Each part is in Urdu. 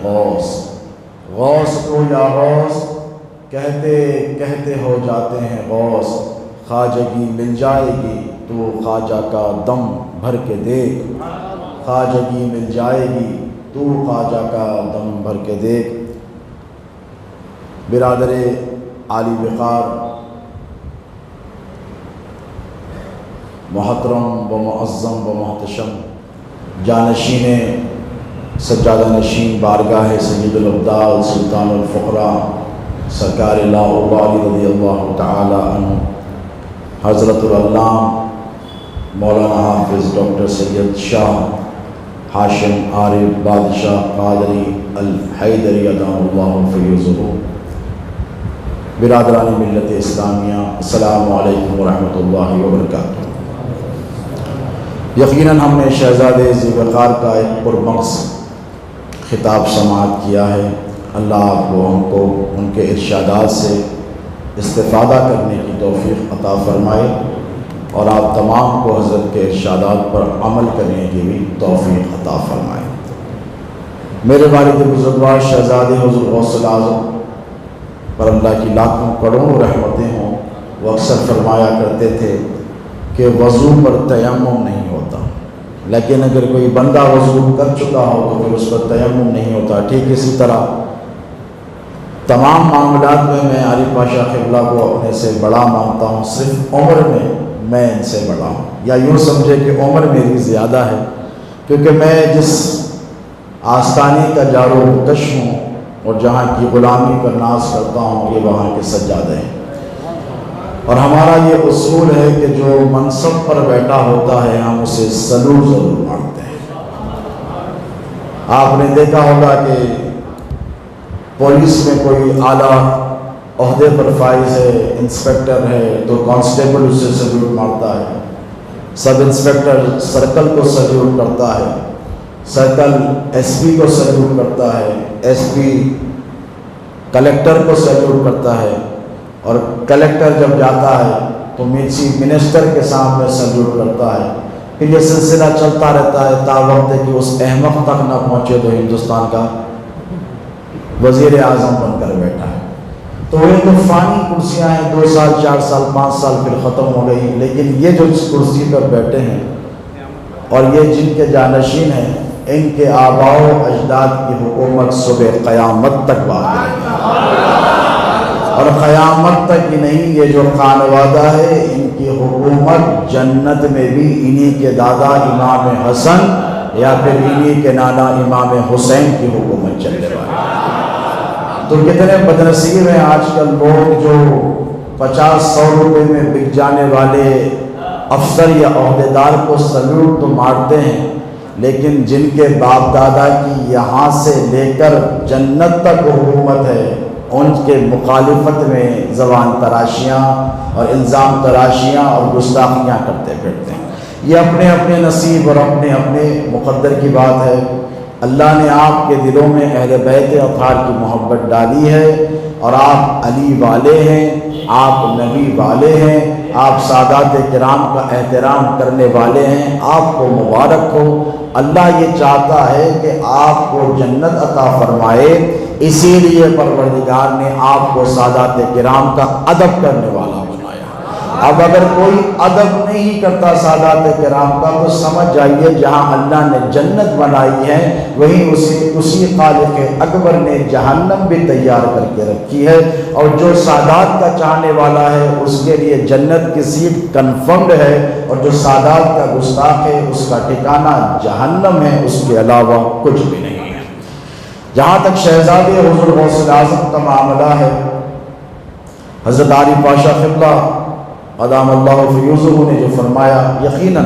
غوث، غوث کو یا غوث کہتے کہتے ہو جاتے ہیں غوث، خواجگی مل جائے گی تو خواجہ کا دم بھر کے دیکھ، خواجگی مل جائے گی تو خواجہ کا دم بھر کے دیکھ۔ برادر عالی وقار، محترم و معظم و محتشم جانشین سجادہ نشین بارگاہ سید الابدال سلطان الفقراء سرکار لا ابالی رضی اللہ تعالی عنہ، حضرت العلامہ مولانا حافظ ڈاکٹر سید شاہ ہاشم عارف بادشاہ قادری الحیدری ادام اللہ فیضہ، برادران ملت اسلامیہ، السلام علیکم ورحمۃ اللہ وبرکاتہ۔ یقیناً ہم نے شہزادے ذی وقار کا ایک پرمغز خطاب سماعت کیا ہے۔ اللہ آپ کو ہم کو ان کے ارشادات سے استفادہ کرنے کی توفیق عطا فرمائے، اور آپ تمام کو حضرت کے ارشادات پر عمل کرنے کی بھی توفیق عطا فرمائے۔ میرے والد بزرگوار شہزادے حضور غوث الاعظم پر اللہ کی لاکھوں کروڑوں رحمتیں ہوں، وہ اکثر فرمایا کرتے تھے کہ وضو پر تیمم نہیں ہوتا، لیکن اگر کوئی بندہ وضو کر چکا ہو تو پھر اس پر تیمم نہیں ہوتا۔ ٹھیک اسی طرح تمام معاملات میں عارف پاشا قبلہ کو اپنے سے بڑا مانتا ہوں، صرف عمر میں ان سے بڑا ہوں، یا یوں سمجھے کہ عمر میری زیادہ ہے، کیونکہ میں جس آستانے کا جارو کش ہوں اور جہاں کی غلامی پر ناز کرتا ہوں، یہ وہاں کے سجادے ہیں۔ اور ہمارا یہ اصول ہے کہ جو منصب پر بیٹھا ہوتا ہے ہم اسے سلوٹ ضرور مانتے ہیں۔ آپ نے دیکھا ہوگا کہ پولیس میں کوئی اعلیٰ عہدے پر فائز ہے، انسپیکٹر ہے، تو کانسٹیبل اسے سلوٹ مارتا ہے، سب انسپیکٹر سرکل کو سلوٹ کرتا ہے، سرکل ایس پی کو سلوٹ کرتا ہے، ایس پی کلیکٹر کو سلوٹ کرتا ہے، اور کلیکٹر جب جاتا ہے تو چیف منسٹر کے سامنے سلوٹ کرتا ہے۔ پھر یہ سلسلہ چلتا رہتا ہے تا وقت کہ اس احمق تک نہ پہنچے تو ہندوستان کا وزیر اعظم بن کر بیٹھا ہے۔ تو یہ تو فانی کرسیاں ہیں، 2 سال 4 سال 5 سال پھر ختم ہو گئی، لیکن یہ جو اس کرسی پر بیٹھے ہیں اور یہ جن کے جانشین ہیں، ان کے آباء و اجداد کی حکومت صبح قیامت تک باقی رہے، اور قیامت تک ہی نہیں، یہ جو خانوادہ ہے ان کی حکومت جنت میں بھی انہی کے دادا امام حسن یا پھر انہی کے نانا امام حسین کی حکومت چلنے والی ہے۔ تو کتنے بدنصیب ہیں آج کل لوگ جو 50-100 روپے میں بک جانے والے افسر یا عہدیدار کو سلوٹ تو مارتے ہیں، لیکن جن کے باپ دادا کی یہاں سے لے کر جنت تک حکومت ہے، ان کے مخالفت میں زبان تراشیاں اور الزام تراشیاں اور گستاخیاں کرتے پھرتے ہیں۔ یہ اپنے اپنے نصیب اور اپنے اپنے مقدر کی بات ہے۔ اللہ نے آپ کے دلوں میں اہل بیت اطہار کی محبت ڈالی ہے، اور آپ علی والے ہیں، آپ نبی والے ہیں، آپ سادات کرام کا احترام کرنے والے ہیں، آپ کو مبارک ہو۔ اللہ یہ چاہتا ہے کہ آپ کو جنت عطا فرمائے، اسی لیے پروردگار نے آپ کو سادات کرام کا ادب کرنے والا بنایا۔ اب اگر کوئی ادب نہیں کرتا سادات کرام کا تو سمجھ جائیے جہاں اللہ نے جنت بنائی ہے وہیں اسی خالق اکبر نے جہنم بھی تیار کر کے رکھی ہے، اور جو سادات کا چاہنے والا ہے اس کے لیے جنت کی سیٹ کنفرمڈ ہے، اور جو سادات کا گستاخ ہے اس کا ٹھکانہ جہنم ہے، اس کے علاوہ کچھ بھی نہیں ہے۔ جہاں تک شہزادے حضور غوث الاعظم کا معاملہ ہے، حضرت عارف پاشا قبلہ ادام اللہ فیضہ نے جو فرمایا، یقیناً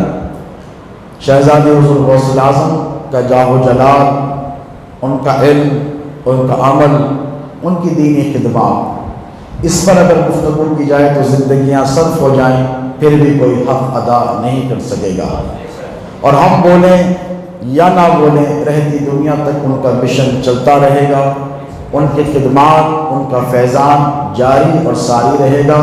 شہزادے حضور غوث الاعظم کا جاہ و جلال، ان کا علم، ان کا عمل، ان کی دینی خدمات، اس پر اگر گفتگو کی جائے تو زندگیاں صرف ہو جائیں پھر بھی کوئی حق ادا نہیں کر سکے گا، اور ہم بولیں یا نہ بولیں رہتی دنیا تک ان کا مشن چلتا رہے گا، ان کی خدمات، ان کا فیضان جاری اور ساری رہے گا،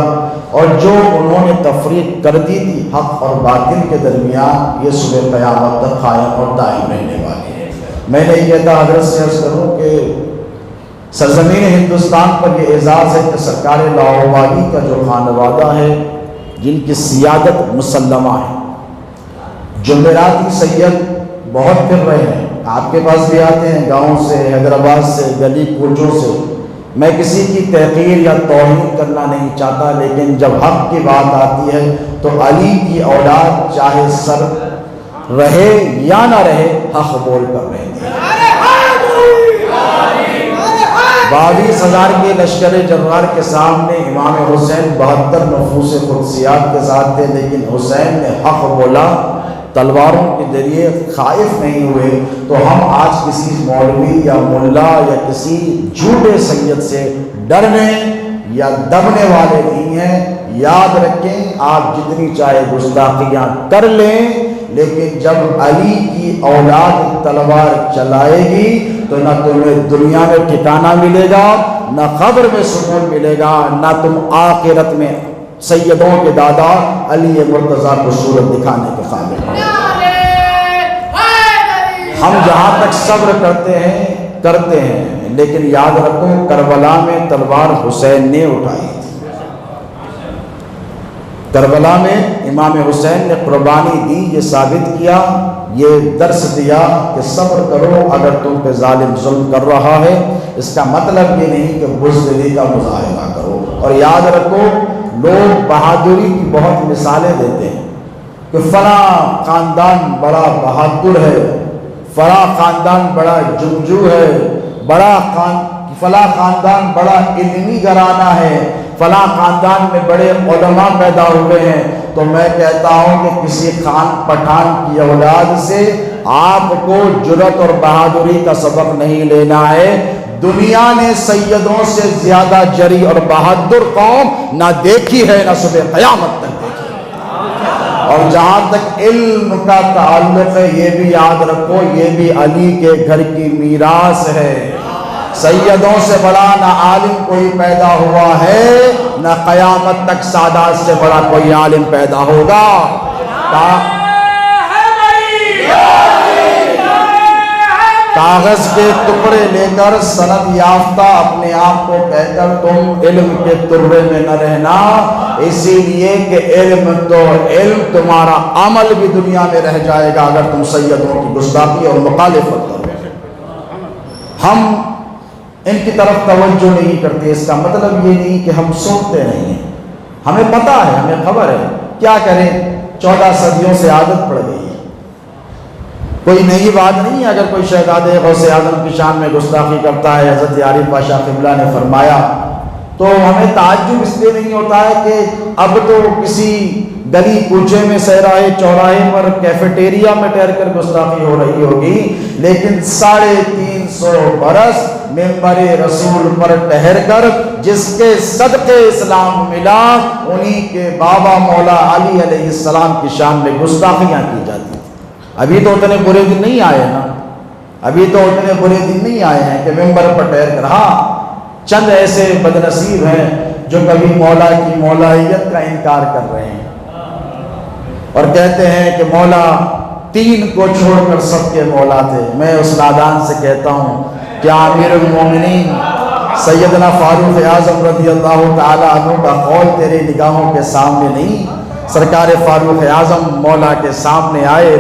اور جو انہوں نے تفریق کر دی تھی حق اور باطل کے درمیان، یہ صبح قیامت تک قائم اور دائم رہنے والی ہے۔ میں نے یہ کہتا حضرت سے عرض کروں کہ سرزمین ہندوستان پر یہ اعزاز ہے کہ سرکار لاہوری کا جو خانوادہ ہے، جن کی سیادت مسلمہ ہے، جمعراتی سید بہت پھر رہے ہیں، آپ کے پاس بھی آتے ہیں گاؤں سے، حیدرآباد سے، گلی کوچوں سے۔ میں کسی کی تحقیر یا توہین کرنا نہیں چاہتا، لیکن جب حق کی بات آتی ہے تو علی کی اولاد چاہے سر رہے یا نہ رہے، حق بول کر رہے ہیں۔ 22,000 کے لشکر جرار کے سامنے امام حسین 72 نفوس قدسیات کے ساتھ تھے، لیکن حسین نے حق بولا، تلواروں کے ذریعے خائف نہیں ہوئے۔ تو ہم آج کسی مولوی یا ملا یا کسی جھوٹے سید سے ڈرنے یا دبنے والے نہیں ہیں۔ یاد رکھیں، آپ جتنی چاہے گستاخیاں کر لیں، لیکن جب علی کی اولاد تلوار چلائے گی تو نہ تمہیں دنیا میں ٹھکانہ ملے گا، نہ قبر میں سکون ملے گا، نہ تم آخرت میں سیدوں کے دادا علی مرتضیٰ کو صورت دکھانے کے قابل ہوں۔ ہم جہاں تک صبر کرتے ہیں، لیکن یاد رکھو کربلا میں تلوار حسین نے اٹھائی تھی۔ کربلا میں امام حسین نے قربانی دی، یہ ثابت کیا، یہ درس دیا کہ صبر کرو اگر تم پہ ظالم ظلم کر رہا ہے۔ اس کا مطلب یہ نہیں کہ بزدلی کا مظاہرہ کرو۔ اور یاد رکھو، لوگ بہادری کی بہت مثالیں دیتے ہیں کہ فلاں خاندان بڑا بہادر ہے، فلاں خاندان بڑا جنگجو ہے، فلاں خاندان بڑا علمی گھرانہ ہے، فلاں خاندان میں بڑے علماء پیدا ہوئے ہیں۔ تو میں کہتا ہوں کہ کسی خان پٹھان کی اولاد سے آپ کو جرأت اور بہادری کا سبق نہیں لینا ہے۔ دنیا نے سیدوں سے زیادہ جری اور بہادر قوم نہ دیکھی ہے، نہ صبح قیامت تک دیکھی ہے۔ اور جہاں تک علم کا تعلق ہے، یہ بھی یاد رکھو، یہ بھی علی کے گھر کی میراث ہے۔ سیدوں سے بڑا نہ عالم کوئی پیدا ہوا ہے، نہ قیامت تک سادات سے بڑا کوئی عالم پیدا ہوگا۔ کاغذ کے ٹکڑے لے کر سند یافتہ اپنے آپ کو کہہ کر تم علم کے تربے میں نہ رہنا، اسی لیے کہ علم تو علم، تمہارا عمل بھی دنیا میں رہ جائے گا اگر تم سیدوں کی گستاخی اور مخالفت کرو۔ ہم ان کی طرف توجہ نہیں کرتے، اس کا مطلب یہ نہیں کہ ہم سنتے نہیں ہیں، ہمیں پتہ ہے، ہمیں خبر ہے، کیا کریں، 14 صدیوں سے عادت پڑ گئی ہے۔ کوئی نئی بات نہیں ہے اگر کوئی شہزادے غوث اعظم کی شان میں گستاخی کرتا ہے۔ حضرت عارف پاشا قبلہ نے فرمایا، تو ہمیں تعجب اس لیے نہیں ہوتا ہے کہ اب تو کسی گلی کوچے میں، صحرائے چوراہے پر، کیفیٹیریا میں ٹھہر کر گستاخی ہو رہی ہوگی، لیکن 350 برس منبر رسول پر ٹھہر کر جس کے صدقے اسلام ملا، انہی کے بابا مولا علی علیہ السلام کی شان میں گستاخیاں کی جاتی۔ ابھی تو اتنے برے دن نہیں آئے نا، ابھی تو اتنے برے دن نہیں آئے ہیں کہ منبر پر ٹھہر کر۔ ہاں، چند ایسے بدنصیب ہیں جو کبھی مولا کی مولائیت کا انکار کر رہے ہیں اور کہتے ہیں کہ مولا 3 کو چھوڑ کر سب کے مولا تھے۔ میں اس نادان سے کہتا ہوں کہ امیر المومنین سیدنا فاروق اعظم رضی اللہ تعالیٰ عنہ کا قول تیرے نگاہوں کے سامنے نہیں؟ سرکار فاروق اعظم مولا کے سامنے آئے،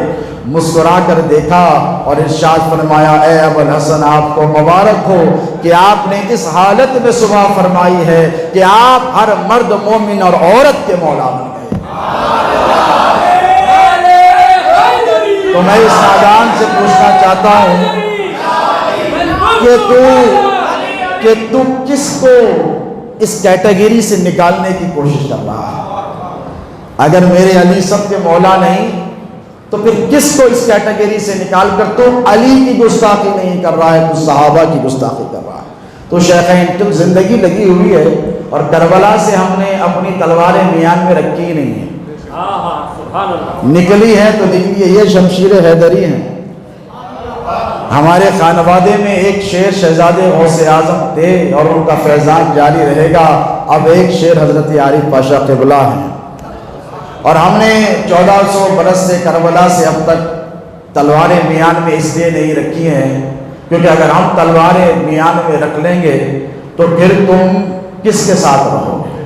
مسکرا کر دیکھا اور ارشاد فرمایا، اے ابو الحسن، آپ کو مبارک ہو کہ آپ نے اس حالت میں صبح فرمائی ہے کہ آپ ہر مرد مومن اور عورت کے مولا بن گئے۔ تو میں اس نادان سے پوچھنا چاہتا ہوں کہ تو کس کو اس کیٹیگری سے نکالنے کی کوشش کر رہا ہے؟ اگر میرے علی سب کے مولا نہیں تو پھر کس کو اس کیٹیگری سے نکال کر تو علی کی گستاخی نہیں کر رہا ہے، تو صحابہ کی گستاخی کر رہا ہے؟ تو شیخین، جب زندگی لگی ہوئی ہے اور کربلا سے ہم نے اپنی تلواریں میان میں رکھی ہی نہیں ہیں، نکلی ہے تو نکلی ہے، یہ شمشیر حیدری ہیں۔ ہمارے خانوادے میں ایک شیر شہزادے غوث اعظم تھے اور ان کا فیضان جاری رہے گا۔ اب ایک شیر حضرت عارف پاشا قبلہ ہیں، اور ہم نے 1400 برس سے کربلا سے اب تک تلواریں میان میں اس لیے نہیں رکھی ہیں کیونکہ اگر ہم تلواریں میان میں رکھ لیں گے تو پھر تم کس کے ساتھ رہو گے؟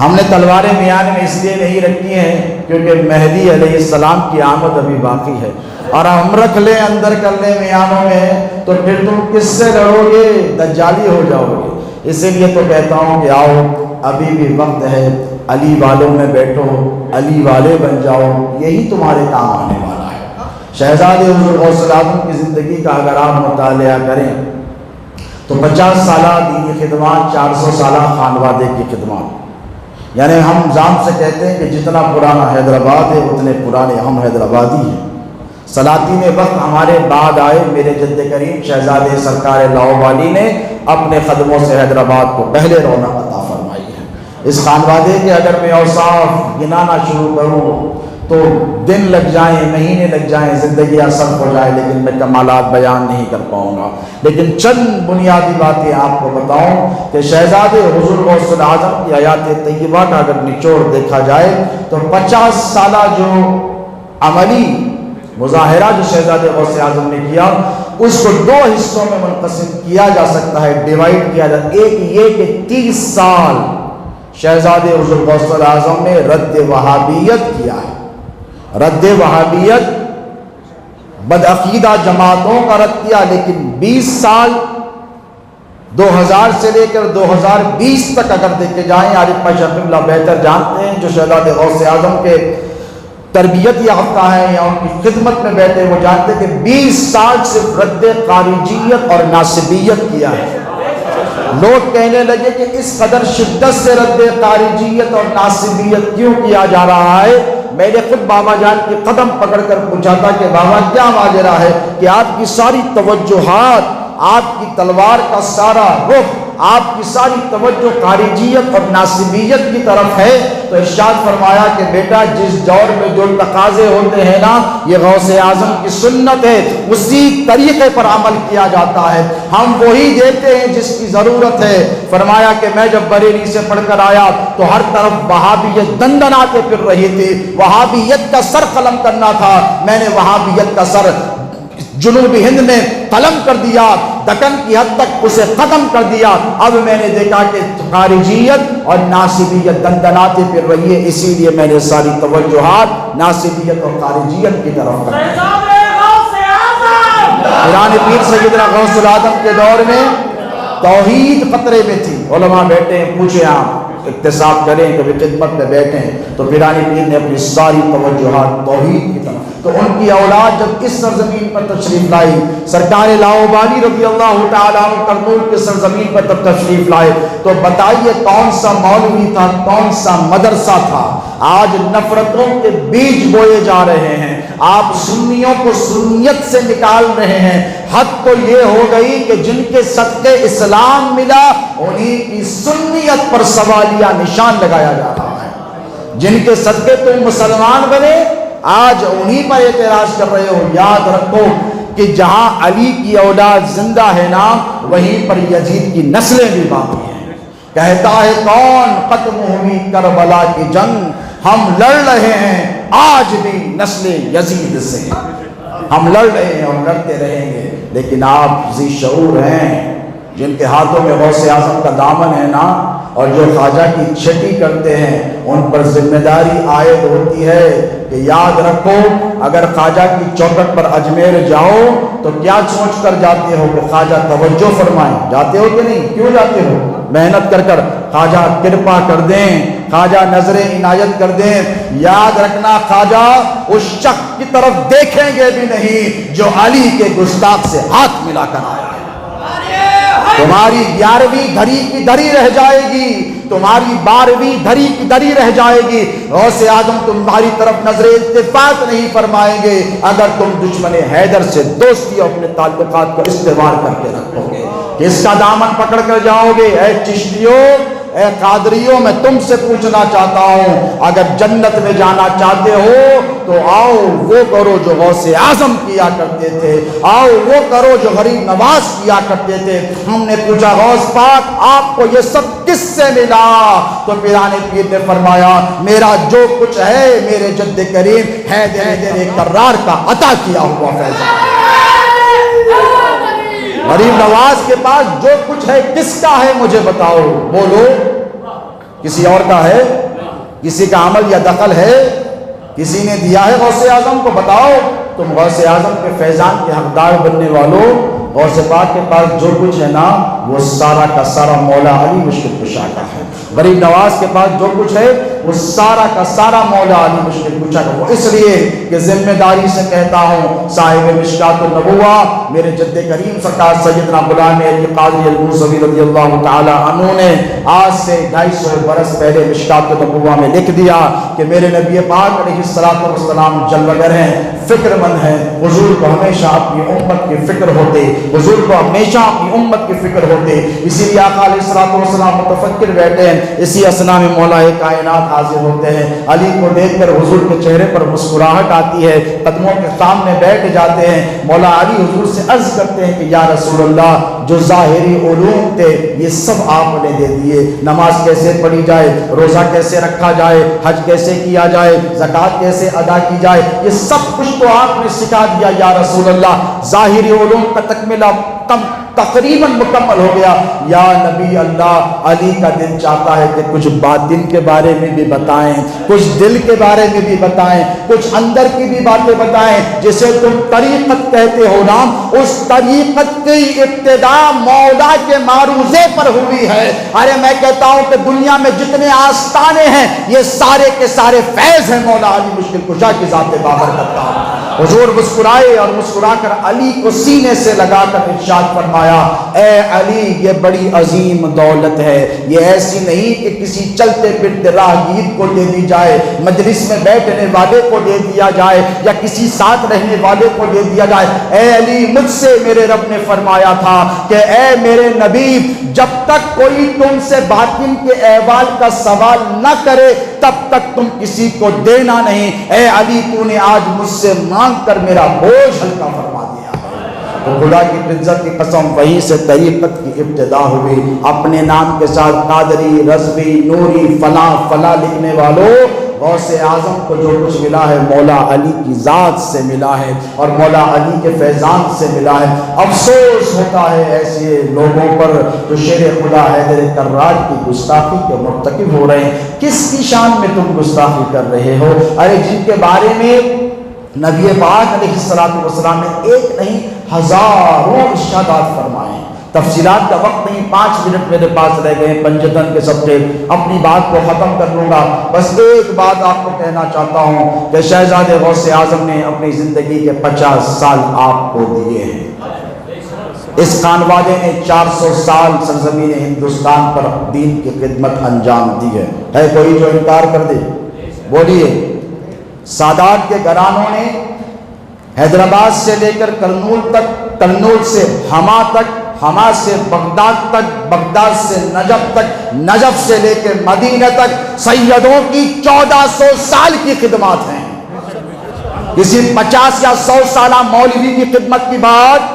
ہم نے تلواریں میان میں اس لیے نہیں رکھی ہیں کیونکہ مہدی علیہ السلام کی آمد ابھی باقی ہے، اور ہم رکھ لیں اندر کر لیں میانوں میں تو پھر تم کس سے لڑو گے؟ دجالی ہو جاؤ گے۔ اسی لیے تو کہتا ہوں کہ آؤ ابھی بھی وقت ہے، علی والوں میں بیٹھو، علی والے بن جاؤ، یہی تمہارے کام آنے والا ہے۔ شہزادے حضور غوث اعظم کی زندگی کا اگر آپ مطالعہ کریں تو 50 سالہ دینی خدمات، 400 سالہ خانوادے کی خدمات، یعنی ہم زام سے کہتے ہیں کہ جتنا پرانا حیدرآباد ہے اتنے پرانے ہم حیدرآبادی ہیں۔ سلاطین وقت ہمارے بعد آئے، میرے جد کریم شہزادے سرکار لاہوری نے اپنے قدموں سے حیدرآباد کو پہلے رونق عطا فرمائی ہے۔ اس خانوادے کے اگر میں اوصاف گنانا شروع کروں تو دن لگ جائیں، مہینے لگ جائیں، زندگی صرف ہو جائے، لیکن میں کمالات بیان نہیں کر پاؤں گا۔ لیکن چند بنیادی باتیں آپ کو بتاؤں کہ شہزادے حضور غوث اعظم کی حیات طیبہ کا اگر نچوڑ دیکھا جائے تو 50 سالہ جو عملی مظاہرہ جو شہزادے غوث اعظم نے کیا اس کو 2 حصوں میں منقسم کیا جا سکتا ہے، ڈیوائڈ کیا جا سکتا ہے۔ ایک یہ کہ 30 سال شہزادے حضور غوث اعظم نے رد وہابیت کیا ہے، رد وہابیت بدعقیدہ جماعتوں کا رد کیا، لیکن 20 سال 2000 سے لے کر 2020 تک اگر دیکھے جائیں، عارف پاشا قبلہ بہتر جانتے ہیں، جو شہزادے غوث اعظم کے تربیت یافتہ ہیں یا ان کی خدمت میں بیٹھے، وہ جانتے ہیں کہ 20 سال صرف رد خارجیت اور ناصبیت کیا ہے۔ لوگ کہنے لگے کہ اس قدر شدت سے رد خارجیت اور ناصبیت کیوں کیا جا رہا ہے؟ میں نے خود بابا جان کی قدم پکڑ کر پوچھا تھا کہ بابا کیا ماجرا ہے کہ آپ کی ساری توجہات، آپ کی تلوار کا سارا رخ، آپ کی ساری توجہ خارجیت اور ناصبیت کی طرف ہے؟ تو ارشاد فرمایا کہ بیٹا جس دور میں جو تقاضے ہوتے ہیں نا، یہ غوث اعظم کی سنت ہے، اسی طریقے پر عمل کیا جاتا ہے، ہم وہی دیتے ہیں جس کی ضرورت ہے۔ فرمایا کہ میں جب بریلی سے پڑھ کر آیا تو ہر طرف وہابیت دندناتے پھر رہی تھی، وہابیت کا سر قلم کرنا تھا، میں نے وہابیت کا سر جنوبی ہند میں قلم کر دیا، دکن کی حد تک اسے ختم کر دیا۔ اب میں نے دیکھا کہ خارجیت اور ناصبیت دندناتے پھر رہی ہے، اسی لیے میں نے ساری توجہات ناصبیت اور خارجیت کی طرف کر دی۔ پیران پیر سیدنا غوث اعظم کے دور میں توحید خطرے میں تھی۔ علماء بیٹھے ہیں، پوچھیں آپ، اقتصاد کریں، کبھی خدمت میں بیٹھیں تو پیران پیر نے اپنی ساری توجہات توحید کی طرف۔ تو ان کی اولاد جب اس سرزمین پر تشریف لائی، سرکار لاہوری رضی اللہ تعالیٰ عنہ کرنول کے سرزمین پر تب تشریف لائے، تو بتائیے کون سا مولوی تھا، کون سا مدرسہ تھا؟ آج نفرتوں کے بیج بوئے جا رہے ہیں، آپ سنیوں کو سنیت سے نکال رہے ہیں۔ حد تو یہ ہو گئی کہ جن کے صدقے اسلام ملا انہی کی سنیت پر سوالیہ نشان لگایا جا رہا ہے۔ جن کے صدقے تم مسلمان بنے آج انہی پر اعتراض کر رہے ہو۔ یاد رکھو کہ جہاں علی کی اولاد زندہ ہے نا، وہیں پر یزید کی نسلیں بھی باقی ہیں۔ کہتا ہے کون ختم ہوئی کربلا کی جنگ، ہم لڑ رہے ہیں آج بھی نسل یزید سے، ہم لڑ رہے ہیں اور لڑتے رہیں گے۔ لیکن آپ ذی شعور ہیں، جن کے ہاتھوں میں غوث اعظم کا دامن ہے نا، اور جو خواجہ کی چھٹی کرتے ہیں، ان پر ذمہ داری عائد ہوتی ہے کہ یاد رکھو اگر خواجہ کی چوکٹ پر اجمیر جاؤ تو کیا سوچ کر جاتے ہو کہ خواجہ توجہ فرمائیں؟ جاتے ہو کہ نہیں؟ کیوں جاتے ہو؟ محنت کر کر خواجہ کرپا کر دیں، خواجہ نظر عنایت کر دیں۔ یاد رکھنا خواجہ اس شخص کی طرف دیکھیں گے بھی نہیں جو علی کے گستاخ سے ہاتھ ملا کر آیا ہے۔ تمہاری 11ویں دھری کی دھری رہ جائے گی، تمہاری 12ویں دھری کی دھری رہ جائے گی۔ غوث اعظم تمہاری طرف نظر التفات نہیں فرمائیں گے اگر تم دشمن حیدر سے دوستی اور اپنے تعلقات کو استوار کر کے رکھو گے۔ کس کا دامن پکڑ کر جاؤ گے؟ اے چشتیوں، اے قادریوں، میں تم سے پوچھنا چاہتا ہوں اگر جنت میں جانا چاہتے ہو تو آؤ وہ کرو جو غوث اعظم کیا کرتے تھے، آؤ وہ کرو جو غریب نواز کیا کرتے تھے۔ ہم نے پوچھا غوث پاک آپ کو یہ سب کس سے ملا؟ تو پیران پیر نے فرمایا میرا جو کچھ ہے میرے جد کریم حیدر کرار کا عطا کیا ہوا فیضان۔ غریب نواز کے پاس جو کچھ ہے کس کا ہے مجھے بتاؤ، بولو، کسی اور کا ہے؟ کسی کا عمل یا دخل ہے؟ کسی نے دیا ہے غوث اعظم کو؟ بتاؤ تم غوث اعظم کے فیضان کے حقدار بننے والوں، غوث پاک کے پاس جو کچھ ہے نا وہ سارا کا سارا مولا علی مشکل کشا کا ہے۔ غریب نواز کے پاس جو کچھ ہے وہ سارا کا سارا مولا علی مشکل کشا کا ہے۔ اس لیے کہ ذمہ داری سے کہتا ہوں، صاحب مشکات النبوہ میرے جد کریم سرکار سیدنا غلام علی قادری الموسوی رضی اللہ تعالی عنہ نے آج سے 250 برس پہلے مشکات النبوہ میں لکھ دیا کہ میرے نبی پاک علیہ السلام جلوگر ہیں، فکر مند ہیں، حضور کو ہمیشہ اپنی امت کی فکر ہوتے، حضور کو ہمیشہ اپنی امت کی فکر ہوتے، اسی لیے آقا علیہ السلام متفکر بیٹھے ہیں، اسی اسنا میں مولا کائنات حاضر ہوتے ہیں، علی کو دیکھ کر حضور کے چہرے پر مسکراہٹ آتی ہے، قدموں کے سامنے بیٹھ جاتے ہیں، مولا علی حضور سے عرض کرتے ہیں کہ یا رسول اللہ جو ظاہری علوم تھے یہ سب آپ نے دے دیے، نماز کیسے پڑھی جائے، روزہ کیسے رکھا جائے، حج کیسے کیا جائے، زکوٰۃ کیسے ادا کی جائے، یہ سب کچھ تو آپ نے سکھا دیا یا رسول اللہ، ظاہری علوم کا تکملہ تقریباً مکمل ہو گیا، یا نبی اللہ علی کا دل چاہتا ہے کہ کچھ باطن کے بارے میں بھی بتائیں، کچھ دل کے بارے میں بھی بتائیں، کچھ اندر کی بھی باتیں بتائیں، جسے تم طریقت کہتے ہو نا، اس طریقت کی ابتدا مولا کے معروضے پر ہوئی ہے۔ ارے میں کہتا ہوں کہ دنیا میں جتنے آستانے ہیں یہ سارے کے سارے فیض ہیں مولا علی مشکل کشا کی ذات بابرکت کا۔ حضور مسکرائے اور مسکرا کر علی کو سینے سے لگا کر ارشاد فرمایا، اے علی یہ بڑی عظیم دولت ہے، یہ ایسی نہیں کہ کسی چلتے پھرتے راہگیر کو دے دی جائے، مجلس میں بیٹھنے والے کو دے دیا جائے، یا کسی ساتھ رہنے والے کو دے دیا جائے۔ اے علی مجھ سے میرے رب نے فرمایا تھا کہ اے میرے نبی جب تک کوئی تم سے باطن کے احوال کا سوال نہ کرے تب تک تم کسی کو دینا نہیں۔ اے علی تو نے آج مجھ سے مانگ کر میرا بوجھ ہلکا فرما دیا ہے۔ تو خدا کی عزت کی قسم وہیں سے طریقت کی ابتدا ہوئی۔ اپنے نام کے ساتھ قادری، رضوی، نوری، فلاں فلاں لکھنے والوں، غوث اعظم کو جو کچھ ملا ہے مولا علی کی ذات سے ملا ہے اور مولا علی کے فیضان سے ملا ہے۔ افسوس ہوتا ہے ایسے لوگوں پر جو شیر خدا حیدر کرار کی گستاخی کے مرتکب ہو رہے ہیں۔ کس کی شان میں تم گستاخی کر رہے ہو؟ ارے جن کے بارے میں نبی پاک علیہ السلام نے ایک نہیں ہزاروں ارشادات فرمائے ہیں۔ تفصیلات کا وقت نہیں، 5 منٹ میرے پاس رہ گئے پنجتن کے سبجے، اپنی بات کو ختم کر لوں گا۔ بس ایک بات آپ کو کہنا چاہتا ہوں کہ شہزادے غوث اعظم نے اپنی زندگی کے 50 سال آپ کو دیے ہیں۔ اس خانوادے نے 400 سال سرزمین ہندوستان پر دین کی خدمت انجام دی ہے کوئی جو انکار کر دے؟ بولیے۔ سادات کے گھرانوں نے حیدرآباد سے لے کر کرنول تک، کرنول سے ہما تک، ہما سے بغداد تک، بغداد سے نجف تک، نجف سے لے کے مدینہ تک سیدوں کی 1400 سال کی خدمات ہیں۔ کسی 50 یا 100 سالہ مولوی کی خدمت کی بات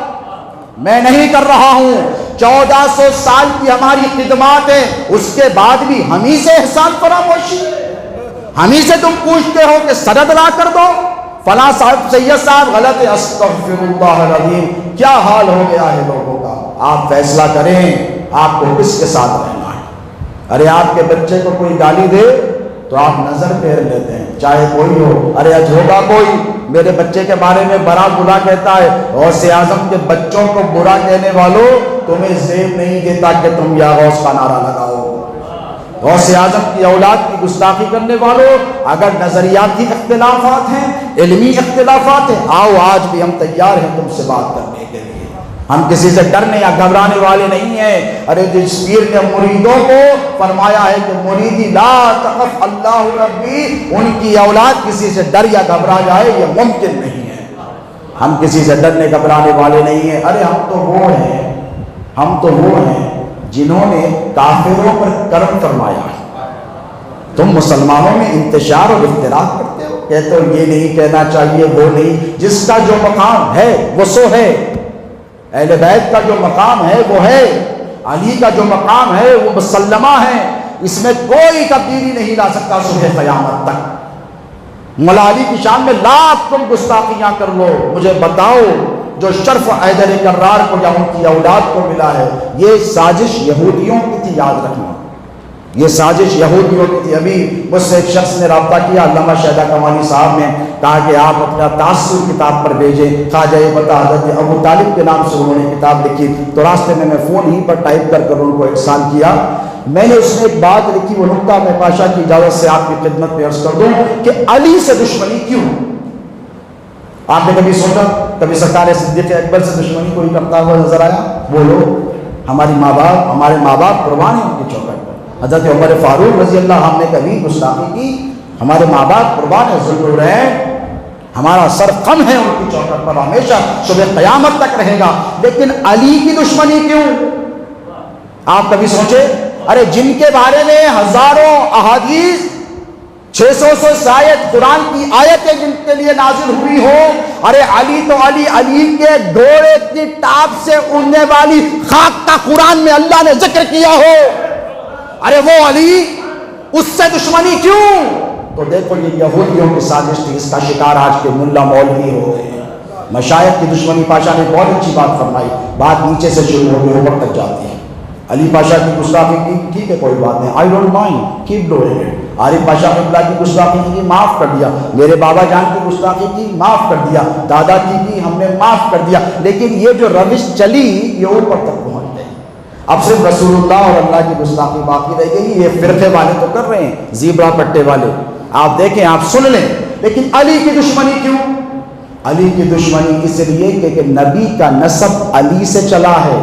میں نہیں کر رہا ہوں، 1400 سال کی ہماری خدمات ہیں۔ اس کے بعد بھی ہم ہی سے احسان فراموشی، ہم ہی سے تم پوچھتے ہو کہ سند لا کر دو، فلاں صاحب سید صاحب غلط ہے، استغفر اللہ العظیم۔ کیا حال ہو گیا ہے لوگوں کا؟ آپ فیصلہ کریں آپ کو کس کے ساتھ رہنا ہے۔ ارے آپ کے بچے کو کوئی گالی دے تو آپ نظر پھیر لیتے ہیں، چاہے کوئی ہو۔ ارے آج ہوگا کوئی میرے بچے کے بارے میں برا بلا کہتا ہے، غوث اعظم کے بچوں کو برا کہنے والوں تمہیں زیب نہیں دیتا کہ تم یا غوث کا نعرہ لگاؤ۔ غوث اعظم کی اولاد کی گستاخی کرنے والوں، اگر نظریاتی اختلافات ہیں، علمی اختلافات ہیں، آؤ آج بھی ہم تیار ہیں تم سے بات کرنے کے لیے۔ ہم کسی سے ڈرنے یا گھبرانے والے نہیں ہیں۔ ارے جس پیر نے مریدوں کو فرمایا ہے کہ مریدی لا تخف اللہ ربی، ان کی اولاد کسی سے ڈر یا گھبرا جائے یہ ممکن نہیں ہے۔ ہم کسی سے ڈرنے گھبرانے والے نہیں ہیں۔ ارے ہم تو وہ ہیں جنہوں نے کافروں پر کرم فرمایا ہے۔ تم مسلمانوں میں انتشار اور اختلاف کرتے ہو، کہتے ہو یہ نہیں کہنا چاہیے، وہ نہیں۔ جس کا جو مقام ہے وہ سو ہے، اہل بیت کا جو مقام ہے وہ ہے، علی کا جو مقام ہے وہ مسلمہ ہے، اس میں کوئی تبدیلی نہیں لا سکتا صبح قیامت تک۔ مولا علی کی شان میں لاکھ تم گستاخیاں کر لو، مجھے بتاؤ جو شرف حیدر کرار کو یا ان کی اولاد کو ملا ہے، یہ سازش یہودیوں کی تھی، یاد رکھنا، یہ سازش یہودیوں کی تھی۔ ابھی مجھ سے ایک شخص نے رابطہ کیا، علامہ شہدہ کمالی صاحب نے کہا کہ آپ اپنا تاثر کتاب پر بھیجیں، خواجہ بتا حضرت ابو طالب کے نام سے انہوں نے کتاب لکھی، تو راستے میں فون ہی پر ٹائپ کر ان کو ارسال کیا۔ میں نے اس میں ایک بات لکھی، وہ نقطہ میں پاشا کی اجازت سے آپ کی خدمت میں عرض کر دوں کہ علی سے دشمنی کیوں؟ آپ نے کبھی سوچا، کبھی سرکار صدیق اکبر سے دشمنی کوئی کرتا ہوا نظر آیا؟ وہ لوگ ہمارے ماں باپ قربان ہیں ان کی چوکٹ پر۔ حضرت عمر فاروق رضی اللہ عنہ نے کبھی گستاخی کی؟ ہمارے ماں باپ قربان ہیں، ذوالنورین ہمارا سر خم ہے ان کی چوکٹ پر، ہمیشہ صبح قیامت تک رہے گا۔ لیکن علی کی دشمنی کیوں؟ آپ کبھی سوچے؟ ارے جن کے بارے میں ہزاروں احادیث، 600 سے زائد قرآن کی آیتیں جن کے لیے نازل ہوئی ہو، ارے علی تو علی کے گھوڑے کی ٹاپ سے اڑنے والی خاک کا قرآن میں اللہ نے ذکر کیا ہو، ارے وہ علی، اس سے دشمنی کیوں؟ تو دیکھو یہ یہودیوں کی سازش تھی، اس کا شکار آج کے ملا مولوی ہو گئے ہیں۔ مشائخ کی دشمنی، پاشا نے بہت اچھی بات فرمائی، بات نیچے سے شروع ہو گئی اوپر تک جاتی ہے۔ علی پاشا کی گستاخی کی، ٹھیک ہے کوئی بات نہیں، I don't mind, keep doing it. Arif Pasha قبلہ کی گستاخی کی، معاف کر دیا۔ میرے بابا جان کی گستاخی کی، معاف کر دیا۔ دادا کی ہم نے معاف کر دیا۔ لیکن یہ جو روش چلی یہ اوپر تک پہنچ گئی، اب صرف رسول اللہ اور اللہ کی گستاخی باقی رہ گئی۔ یہ فرقے والے تو کر رہے ہیں، زیبرا پٹے والے، آپ دیکھیں، آپ سن لیں۔ لیکن علی کی دشمنی کیوں؟ علی کی دشمنی اس لیے کہ نبی کا نسب علی سے چلا ہے۔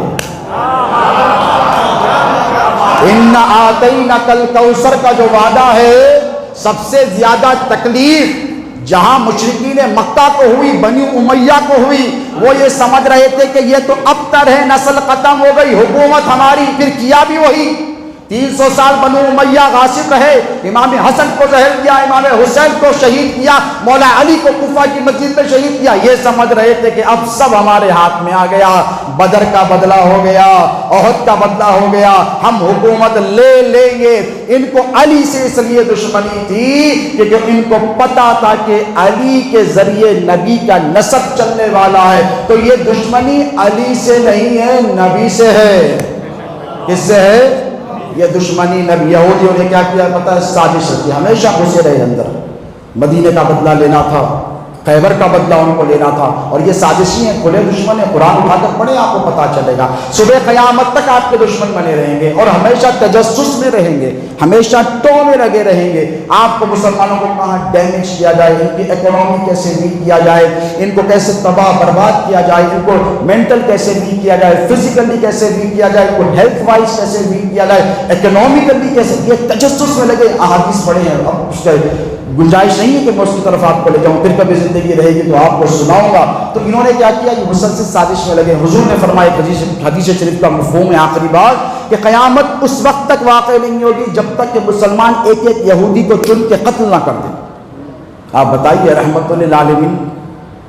اِنَّا آتَيْنَكَ الْكَوْثَرَ کا جو وعدہ ہے، سب سے زیادہ تکلیف جہاں مشرکین مکہ کو ہوئی، بنی امیہ کو ہوئی، وہ یہ سمجھ رہے تھے کہ یہ تو ابتر ہے، نسل ختم ہو گئی، حکومت ہماری، پھر کیا بھی وہی۔ 300 سال بنو امیہ غاصب رہے، امام حسن کو زہر دیا، امام حسین کو شہید کیا، مولا علی کو کوفہ کی مسجد میں شہید کیا۔ یہ سمجھ رہے تھے کہ اب سب ہمارے ہاتھ میں آ گیا، بدر کا بدلہ ہو گیا، احد کا بدلہ ہو گیا، ہم حکومت لے لیں گے۔ ان کو علی سے اس لیے دشمنی تھی کیونکہ ان کو پتا تھا کہ علی کے ذریعے نبی کا نسب چلنے والا ہے۔ تو یہ دشمنی علی سے نہیں ہے، نبی سے ہے۔ کس سے ہے؟ یہ دشمنی نبی۔ یہودیوں نے کیا کیا پتہ ہے؟ سازش رکھی، ہمیشہ گھسے رہے اندر، مدینے کا بدلہ لینا تھا، خیبر کا بدلہ ان کو لینا تھا، اور یہ سازشی ہیں، کھلے دشمن ہیں۔ قرآن اٹھا کر پڑھیں، آپ کو پتہ چلے گا۔ صبح قیامت تک آپ کے دشمن بنے رہیں گے اور ہمیشہ تجسس میں رہیں گے، ہمیشہ ٹو میں لگے رہیں گے۔ آپ کو مسلمانوں کو کہاں ڈیمیج کیا جائے، ان کی اکنامی کیسے ویک کیا جائے، ان کو کیسے تباہ برباد کیا جائے، ان کو مینٹل کیسے ویک کیا جائے، فزیکلی کیسے ویک کیا جائے، ان کو ہیلتھ وائز کیسے ویک کیا جائے، اکنامیکلی کیسے، یہ تجسس میں لگے۔ احادیث پڑھے ہیں، اب اس کا گنجائش نہیں ہے کہ میں اس کی طرف آپ کو لے جاؤں، پھر کبھی زندگی رہے گی تو آپ کو سناؤں گا۔ تو انہوں نے کیا کیا؟ یہ مسلسل سازش میں لگے۔ حضور نے فرمایا حدیث شریف کا مفہوم ہے آخری بات، کہ قیامت اس وقت تک واقع نہیں ہوگی جب تک کہ مسلمان ایک ایک یہودی کو چن کے قتل نہ کر دیں۔ آپ بتائیے رحمت للعالمین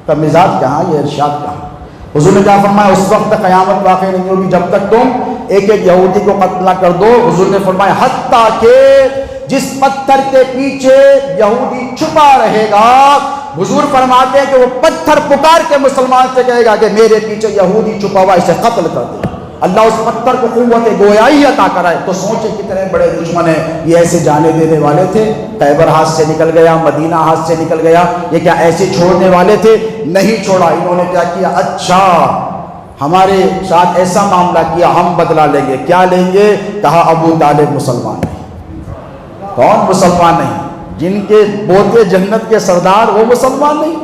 کا مزاج کہاں، یہ ارشاد کہاں؟ حضور نے کیا فرمایا؟ اس وقت تک قیامت واقع نہیں ہوگی جب تک تم ایک ایک یہودی کو قتل نہ کر دو۔ حضور نے فرمایا حتیٰ کہ جس پتھر کے پیچھے یہودی چھپا رہے گا، حضور فرماتے ہیں کہ وہ پتھر پکار کے مسلمان سے کہے گا کہ میرے پیچھے یہودی چھپا ہوا، اسے قتل کر دے۔ اللہ اس پتھر کو قوت گویائی عطا کرائے۔ تو سوچے کتنے بڑے دشمن ہیں یہ، ایسے جانے دینے والے تھے؟ خیبر ہاتھ سے نکل گیا، مدینہ ہاتھ سے نکل گیا، یہ کیا ایسے چھوڑنے والے تھے؟ نہیں چھوڑا۔ انہوں نے کیا کیا؟ اچھا ہمارے ساتھ ایسا معاملہ کیا، ہم بدلہ لیں گے۔ کیا لیں گے؟ کہا ابو طالب مسلمان نہیں۔ کون مسلمان نہیں؟ جن کے پوتے جنت کے سردار، وہ مسلمان نہیں۔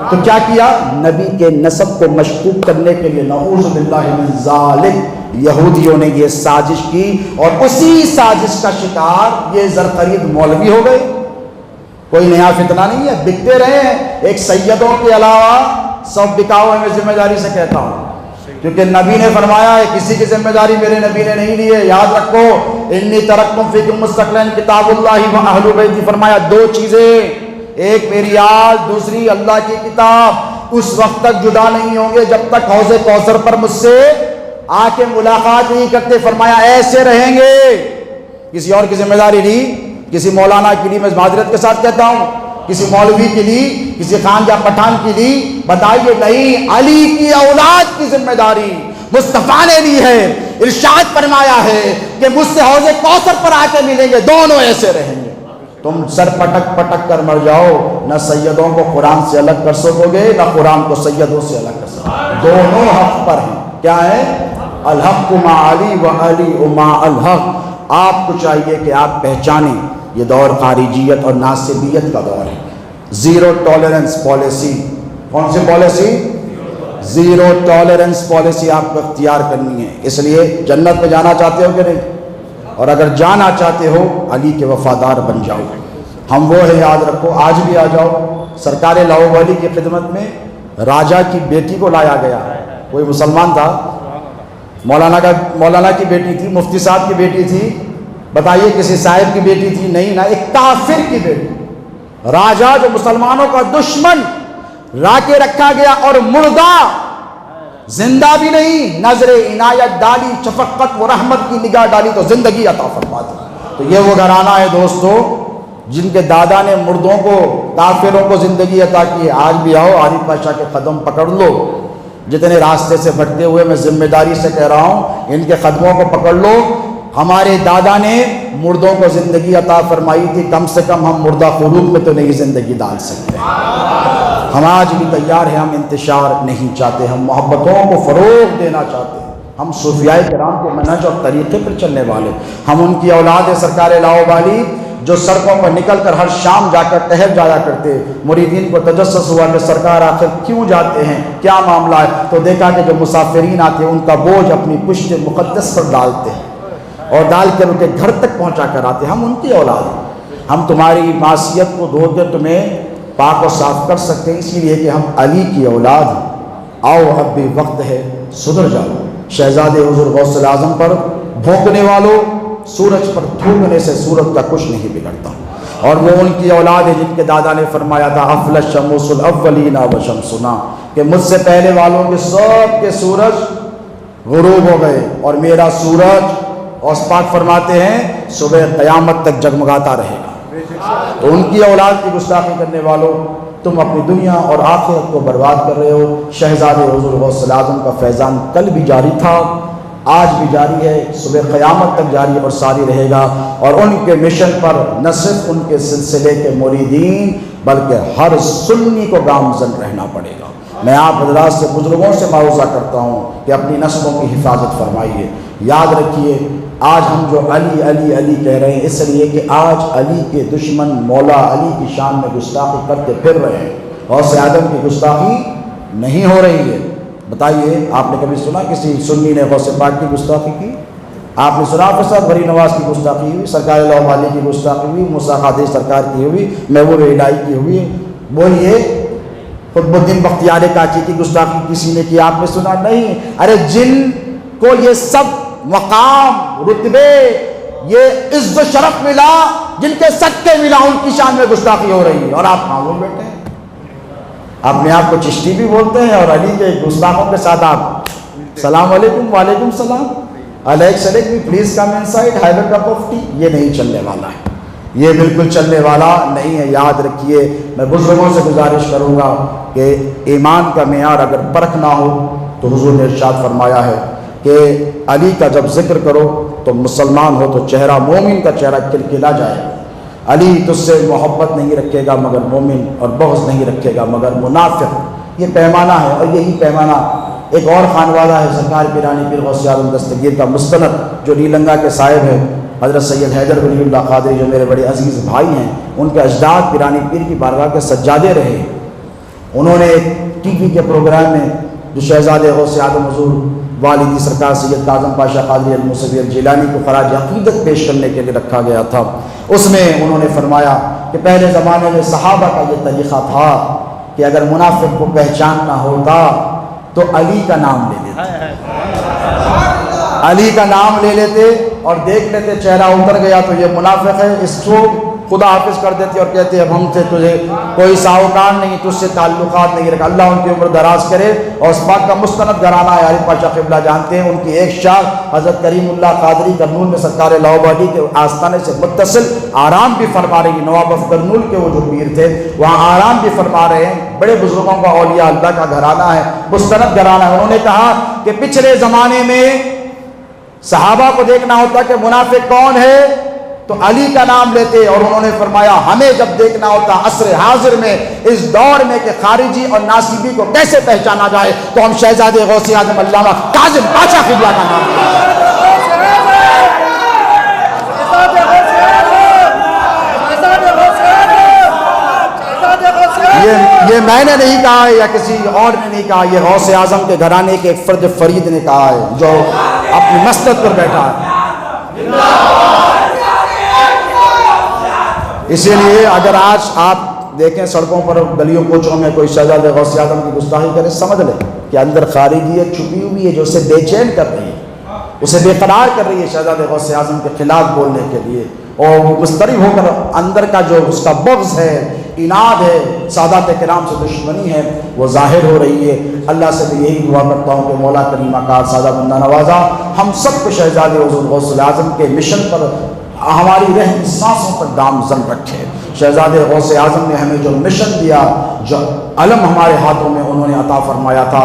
تو کیا کیا؟ نبی کے نسب کو مشکوک کرنے کے لیے، نعوذ باللہ من ذالک، یہودیوں نے یہ سازش کی، اور اسی سازش کا شکار یہ زرخرید مولوی ہو گئے۔ کوئی نیا فتنہ نہیں ہے، بکتے رہے ہیں۔ ایک سیدوں کے علاوہ سب بکاؤ ہے، میں ذمہ داری سے کہتا ہوں، کیونکہ نبی نے فرمایا ہے کسی کی ذمہ داری میرے نبی نے نہیں لی ہے۔ یاد رکھو، انی ترکتم فیکم مستقلین کتاب اللہ و اہل بیتی، فرمایا دو چیزیں، ایک میری آل، دوسری اللہ کی کتاب، اس وقت تک جدا نہیں ہوں گے جب تک حوض کوثر پر مجھ سے آ کے ملاقات نہیں کرتے۔ فرمایا ایسے رہیں گے۔ کسی اور کی ذمہ داری لی، کسی مولانا کے لیے میں معذرت کے ساتھ کہتا ہوں، کسی مولوی کی لی, کسی خان یا پٹھان کی لی, بتائیے نہیں, علی کی اولاد کی ذمہ داری مصطفیٰ نے لی ہے. ارشاد فرمایا ہے کہ مجھ سے حوض کوثر پر آ کے ملیں گے, دونوں ایسے رہیں گے. تم سر پٹک پٹک کر مر جاؤ, نہ سیدوں کو قرآن سے الگ کر سکو گے, نہ قرآن کو سیدوں سے الگ کر سکو گے. دونوں حق پر ہیں. کیا ہے؟ الحق مع علی و علی مع الحق. آپ کو چاہیے کہ آپ پہچانیں یہ دور خارجیت اور ناصبیت کا دور ہے. Zero tolerance policy. کون سی پالیسی؟ زیرو ٹالرنس پالیسی آپ کو اختیار کرنی ہے. اس لیے جنت میں جانا چاہتے ہو کہ نہیں؟ اور اگر جانا چاہتے ہو علی کے وفادار بن جاؤ. ہم وہ ہے, یاد رکھو. آج بھی آ جاؤ, سرکار لاہور علی کی خدمت میں راجہ کی بیٹی کو لایا گیا. کوئی مسلمان تھا, مولانا کی بیٹی تھی, مفتی صاحب کی بیٹی تھی, بتائیے کسی صاحب کی بیٹی تھی؟ نہیں نا, ایک کافر کی بیٹی. راجہ جو مسلمانوں کا دشمن لا کے رکھا گیا, اور مردہ, زندہ بھی نہیں, نظر عنایت ڈالی, شفقت و رحمت کی نگاہ ڈالی تو زندگی عطا فرما دی. تو یہ وہ گھرانہ ہے دوستو جن کے دادا نے مردوں کو, کافروں کو زندگی عطا کی ہے. آج بھی آؤ, عارف پاشا کے قدم پکڑ لو. جتنے راستے سے بھٹکے ہوئے, میں ذمہ داری سے کہہ رہا ہوں, ان کے قدموں کو پکڑ لو. ہمارے دادا نے مردوں کو زندگی عطا فرمائی تھی, کم سے کم ہم مردہ خلوق میں تو نہیں زندگی ڈال سکتے. ہم آج بھی تیار ہیں, ہم انتشار نہیں چاہتے, ہم محبتوں کو فروغ دینا چاہتے ہیں. ہم صوفیاء کرام کے منہج اور طریقے پر چلنے والے, ہم ان کی اولاد ہیں. سرکار لاہور والی جو سڑکوں پر نکل کر ہر شام جا کر ٹہل جایا کرتے, مریدین کو تجسس ہوا کہ سرکار آخر کیوں جاتے ہیں, کیا معاملہ ہے, تو دیکھا کہ جو مسافرین آتے ہیں ان کا بوجھ اپنی پشت مقدس پر ڈالتے ہیں اور ڈال کر ان کے گھر تک پہنچا کر آتے. ہم ان کی اولاد ہیں. ہم تمہاری معصیت کو دھو کر تمہیں پاک و صاف کر سکتے ہیں, اس لیے کہ ہم علی کی اولاد ہیں. آؤ اب بھی وقت ہے, سدھر جاؤ. شہزادے حضور غوث اعظم پر بھونکنے والوں, سورج پر تھوکنے سے سورج کا کچھ نہیں بگڑتا. اور وہ ان کی اولاد ہے جن کے دادا نے فرمایا تھا افل الشموس الاولین و شمسنا, کہ مجھ سے پہلے والوں کے سب کے سورج غروب ہو گئے اور میرا سورج, اور پاک فرماتے ہیں, صبح قیامت تک جگمگاتا رہے گا. تو ان کی اولاد کی گستاخی کرنے والوں, تم اپنی دنیا اور آخرت کو برباد کر رہے ہو. شہزادے حضور غوث اعظم کا فیضان کل بھی جاری تھا, آج بھی جاری ہے, صبح قیامت تک جاری اور ساری رہے گا. اور ان کے مشن پر نہ صرف ان کے سلسلے کے مریدین بلکہ ہر سنی کو گامزن رہنا پڑے گا. میں آپ حضرات سے, بزرگوں سے معاوضہ کرتا ہوں کہ اپنی نسلوں کی حفاظت فرمائیے. یاد رکھیے, آج ہم جو علی علی علی کہہ رہے ہیں اس لیے کہ آج علی کے دشمن مولا علی کی شان میں گستاخی کرتے پھر رہے ہیں. غوث اعظم کی گستاخی نہیں ہو رہی ہے. بتائیے, آپ نے کبھی سنا کسی سنی نے غوث پاک کی گستاخی کی؟ آپ نے سنا حافظ صاحب غری نواز کی گستاخی ہوئی, سرکار لاہور علی کی گستاخی ہوئی, موسیٰ قادری سرکار کی ہوئی, محبوب الہی کی ہوئی؟ بولیے, قطب الدین بختیار کاکی کی گستاخی کسی نے کی؟ آپ نے سنا نہیں. ارے جن کو یہ سب مقام, رتبے, یہ عزت و شرف ملا, جن کے صدقے ملا, ان کی شان میں گستاخی ہو رہی ہے, اور آپ خاموش بیٹھے ہیں. اپنے آپ کو چشتی بھی بولتے ہیں, اور علی کے گستاخوں کے ساتھ آپ السلام علیکم, وعلیکم السلام, Alex me please come inside, have a cup of tea. یہ نہیں چلنے والا ہے, یہ بالکل چلنے والا نہیں ہے. یاد رکھیے, میں بزرگوں سے گزارش کروں گا کہ ایمان کا معیار اگر پرکھنا ہو تو حضور نے ارشاد فرمایا ہے کہ علی کا جب ذکر کرو تو مسلمان ہو تو چہرہ, مومن کا چہرہ کلکلا جائے. علی تجھ سے محبت نہیں رکھے گا مگر مومن, اور بغض نہیں رکھے گا مگر منافق. یہ پیمانہ ہے, اور یہی پیمانہ ایک اور خانوادہ ہے, سرکار پیرانی پیر غوث اعظم دستگیر کا مستند, جو نیلنگا کے صاحب ہیں, حضرت سید حیدر ولی اللہ قادری, جو میرے بڑے عزیز بھائی ہیں. ان کے اجداد پیرانی پیر کی بارگاہ کے سجادے رہے. انہوں نے ایک ٹی وی کے پروگرام میں, جو شہزادے غوث اعظم حضور والدی سرکار سید کاظم پاشا قادری الموسوی الجیلانی کو خراج عقیدت پیش کرنے کے لیے رکھا گیا تھا, اس میں انہوں نے فرمایا کہ پہلے زمانے میں صحابہ کا یہ طریقہ تھا کہ اگر منافق کو پہچاننا ہوتا تو علی کا نام لے لیتے, علی کا نام لے لیتے اور دیکھ لیتے چہرہ اتر گیا تو یہ منافق ہے, اس کو خدا حافظ کر دیتے اور کہتے اب ہم سے تجھے کوئی ساہوکار نہیں، تجھ سے تعلقات نہیں رکھا۔ اللہ ان کی عمر دراز کرے۔ اور اس بات کا مستند گھرانہ ہے عارف پاشا قبلہ جانتے ہیں، ان کی ایک شاخ حضرت کریم اللہ قادری کرنول میں سرکار لاہوردی کے آستانے سے متصل آرام بھی فرما رہی۔ نواب اف کرنول کے وہ جو پیر تھے وہاں آرام بھی فرما رہے ہیں۔ بڑے بزرگوں کا اولیاء اللہ کا گھرانہ ہے، مستند گھرانہ ہے۔ انہوں نے کہا کہ پچھلے زمانے میں صحابہ کو دیکھنا ہوتا کہ منافق کون ہے تو علی کا نام لیتے، اور انہوں نے فرمایا ہمیں جب دیکھنا ہوتا عصر حاضر میں اس دور میں کہ خارجی اور ناصبی کو کیسے پہچانا جائے تو ہم شہزادے غوث اعظم علامہ کاظم پاشا قبلہ کا نام لیتے۔ یہ میں نے نہیں کہا ہے یا کسی اور نے نہیں کہا، یہ غوث اعظم کے گھرانے کے ایک فرد فرید نے کہا ہے جو اپنی مسند پر بیٹھا ہے۔ اسی لیے اگر آج آپ دیکھیں سڑکوں پر گلیوں کوچوں میں کوئی شہزادے غوث اعظم کی گستاخی کرے، سمجھ لیں کہ اندر خارجیت چھپی ہوئی ہے جو اسے بے چین کر رہی ہے، اسے بے قرار کر رہی ہے شہزادے غوث اعظم کے خلاف بولنے کے لیے، اور مضطرب ہو کر اندر کا جو اس کا بغض ہے، اناد ہے، سادات کرام سے دشمنی ہے، وہ ظاہر ہو رہی ہے۔ اللہ سے بھی یہی دعا کرتا ہوں کہ مولا کریم آقا سادہ بندہ نوازا ہم سب کو شہزادے حضور غوث اعظم کے مشن پر ہماری رہتی سانسوں پر گامزن رکھے۔ شہزادے غوث اعظم نے ہمیں جو مشن دیا، جو علم ہمارے ہاتھوں میں انہوں نے عطا فرمایا تھا،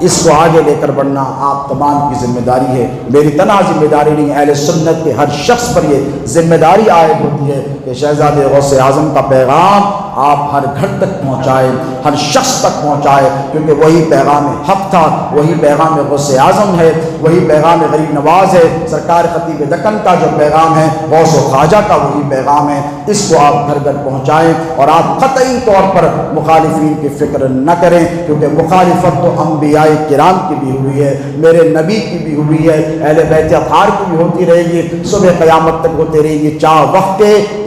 اس کو آگے لے کر بڑھنا آپ تمام کی ذمہ داری ہے، میری تنہا ذمہ داری نہیں، اہل سنت کے ہر شخص پر یہ ذمہ داری عائد ہوتی ہے کہ شہزادے غوث اعظم کا پیغام آپ ہر گھر تک پہنچائے، ہر شخص تک پہنچائے، کیونکہ وہی پیغام حق تھا، وہی پیغام غوث اعظم ہے، وہی پیغام غریب نواز ہے، سرکار خطیب دکن کا جو پیغام ہے، غوث و خواجہ کا وہی پیغام ہے۔ اس کو آپ گھر گھر پہنچائیں اور آپ قطعی طور پر مخالفین کی فکر نہ کریں، کیونکہ مخالفت تو انبیاء کرام کی بھی ہوئی ہے، میرے نبی کی بھی ہوئی ہے، اہل بیت اطہار کی بھی ہوتی رہے گی، صبح قیامت تک ہوتے رہے گی، چاہ وقت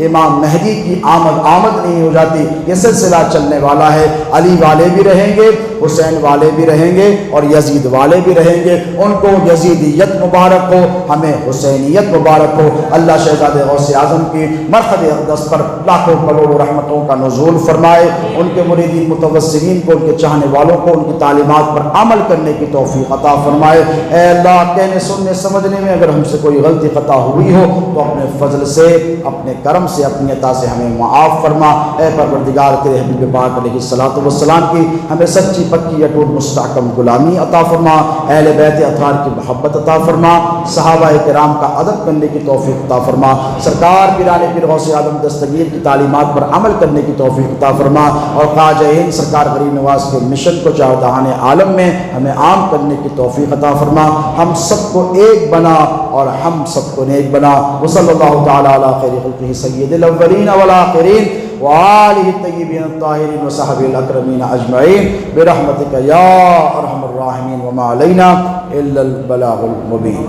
امام مہدی کی آمد نہیں ہو جاتی۔ یہ سلسلہ چلنے والا ہے، علی والے بھی رہیں گے، حسین والے بھی رہیں گے اور یزید والے بھی رہیں گے، ان کو یزیدیت مبارک ہو، ہمیں حسینیت مبارک ہو۔ اللہ شہزادے غوث اعظم کی مرقد اقدس پر لاکھوں کروڑوں رحمتوں کا نزول فرمائے، ان کے مریدین متوسلین کو، ان کے چاہنے والوں کو ان کی تعلیمات پر عمل کرنے کی توفیق عطا فرمائے۔ اے اللہ کہنے سننے سمجھنے میں اگر ہم سے کوئی غلطی خطا ہوئی ہو تو اپنے فضل سے، اپنے کرم سے، اپنی عطا سے ہمیں معاف فرما۔ اے پروردگار تیرے حبیب پاک علیہ الصلوۃ والسلام کی ہمیں سچی پکی اٹوٹ مستحکم غلامی عطا فرما، اہل بیت اطہار کی محبت عطا فرما، صحابہ کرام کا ادب کرنے کی توفیق عطا فرما، سرکار پیران پیر غوث اعظم دستگیر کی تعلیمات پر عمل کرنے کی توفیق عطا فرما، اور خواجہ ہند سرکار غریب نواز کے مشن کو جہان عالم میں ہمیں عام کرنے کی توفیق عطا فرما۔ ہم سب کو ایک بنا اور ہم سب کو نیک بنا۔ وصلی اللہ تعالی علی خیر خلقہ سید الاولین والآخرین وآلہ الطیبین الطاہرین وصحبہ الاکرمین اجمعین برحمتک یا ارحم الراحمین وما علینا الا البلاغ المبین۔